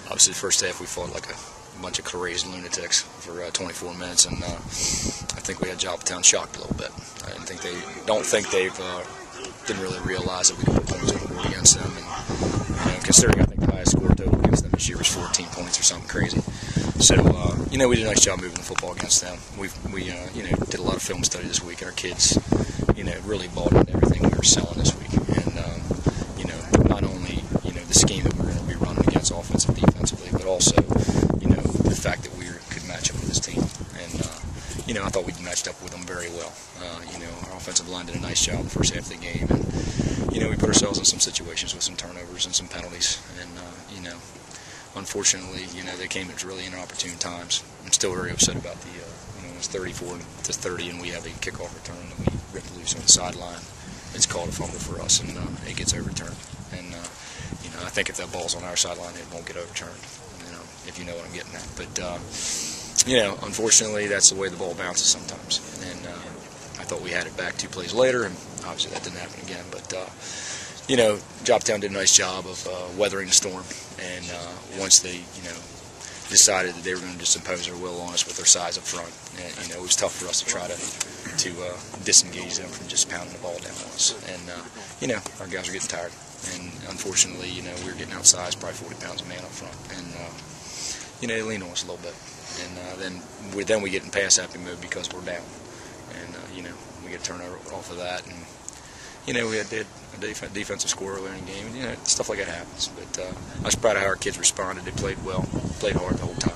Obviously, the first half we fought like a bunch of crazed lunatics for 24 minutes, and I think we had Joppatown shocked a little bit. I don't think they've didn't really realize that we could put points on the board against them, and considering I think the highest score total against them this year was 14 points or something crazy. So we did a nice job moving the football against them. We did a lot of film study this week, and our kids really bought into everything we were selling this week, and not only the scheme that we're going to be running against offensive and defensively, but also the fact that we could match up with this team. And I thought we matched up with them very well. Our offensive line did a nice job the first half of the game, and we put ourselves in some situations with some turnovers and some penalties, and unfortunately, they came at really inopportune times. I'm still very upset about the it's 34-30, and we have a kickoff return that we ripped loose on the sideline. It's called a fumble for us, and it gets overturned. And I think if that ball's on our sideline, it won't get overturned. If you know what I'm getting at. But unfortunately, that's the way the ball bounces sometimes. And I thought we had it back 2 plays later, and obviously that didn't happen again. But Joppatown did a nice job of weathering the storm, and once they decided that they were going to just impose their will on us with their size up front, and it was tough for us to try to disengage them from just pounding the ball down on us. And our guys were getting tired, and unfortunately we were getting outsized, probably 40 pounds a man up front, and they leaned on us a little bit, and then we get in pass happy mode because we're down, and we get a turnover off of that, and we had a defensive score earlier in the game, and stuff like that happens. But I was proud of how our kids responded. They played well, played hard the whole time.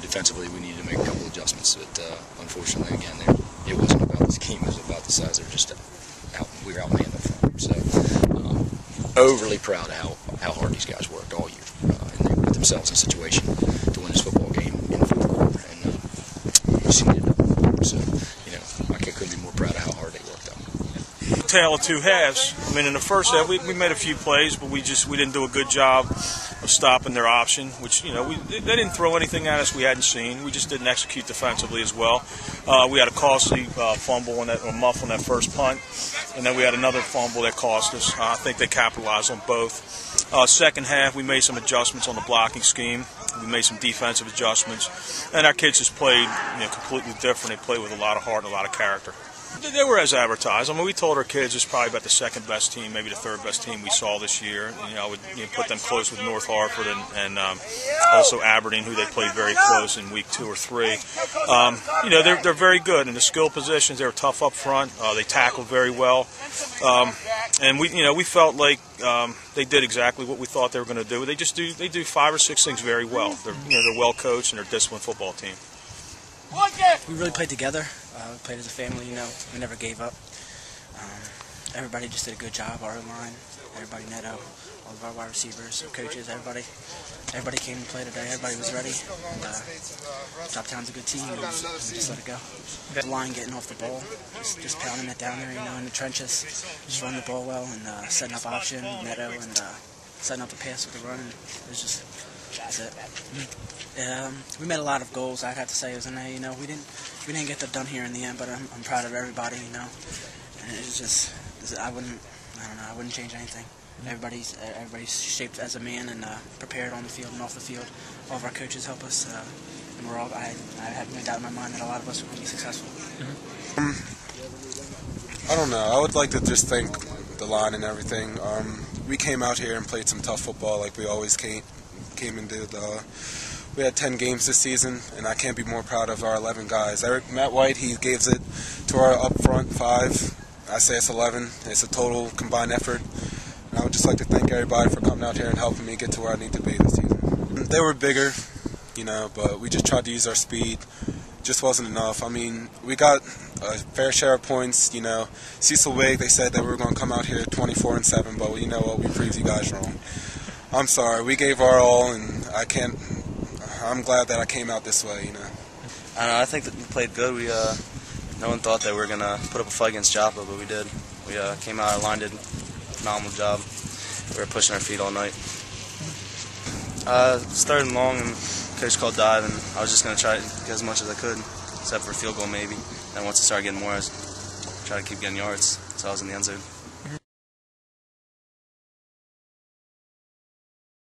Defensively we needed to make a couple adjustments, but unfortunately again it wasn't about the scheme, it was about the size. We were outmanned up front. So overly proud of how hard these guys worked all year, and they put themselves in a situation to win this football game in the fourth quarter, and we just needed it. So I couldn't be more proud of how hard they worked out. Tale of two halves. I mean, in the first half, we made a few plays, but we didn't do a good job of stopping their option. Which they didn't throw anything at us we hadn't seen. We just didn't execute defensively as well. We had a costly fumble on that, or muff on that first punt, and then we had another fumble that cost us. I think they capitalized on both. Second half, we made some adjustments on the blocking scheme. We made some defensive adjustments, and our kids just played completely different. They played with a lot of heart and a lot of character. They were as advertised. I mean, we told our kids it's probably about the second best team, maybe the third best team we saw this year. I would put them close with North Hartford and also Aberdeen, who they played very close in week 2 or 3. They're very good in the skill positions. They were tough up front. They tackled very well, and we felt like they did exactly what we thought they were going to do. They do 5 or 6 things very well. They're well coached and they're a disciplined football team. We really played together. We played as a family, we never gave up. Everybody just did a good job, our line, everybody, Neto, all of our wide receivers, coaches, everybody came to play today. Everybody was ready. And, Joppatown's a good team, and we just let it go. The line getting off the ball, just pounding it down there, in the trenches, just running the ball well and setting up option, Neto, and setting up the pass with the run. And it was just, that's it. We made a lot of goals. I'd have to say, we didn't get that done here in the end, but I'm proud of everybody, and it's just, I wouldn't change anything. Everybody's shaped as a man and prepared on the field and off the field. All of our coaches help us, and I have no doubt in my mind that a lot of us are going to be successful. I don't know. I would like to just thank the line and everything. We came out here and played some tough football like we always came and did. We had 10 games this season, and I can't be more proud of our 11 guys. Matt White, he gives it to our up front 5. I say it's 11. It's a total combined effort. And I would just like to thank everybody for coming out here and helping me get to where I need to be this season. They were bigger, but we just tried to use our speed. Just wasn't enough. I mean, we got a fair share of points. Cecil, Whig, they said that we were going to come out here 24-7, but you know what? We proved you guys wrong. I'm sorry. We gave our all, and I'm glad that I came out this way, I don't know, I think that we played good. No one thought that we were going to put up a fight against Joppa, but we did. We came out, our line did a phenomenal job. We were pushing our feet all night. Started long, and coach called dive, and I was just going to try to get as much as I could, except for a field goal maybe. And once I started getting more, I was trying to keep getting yards, so I was in the end zone.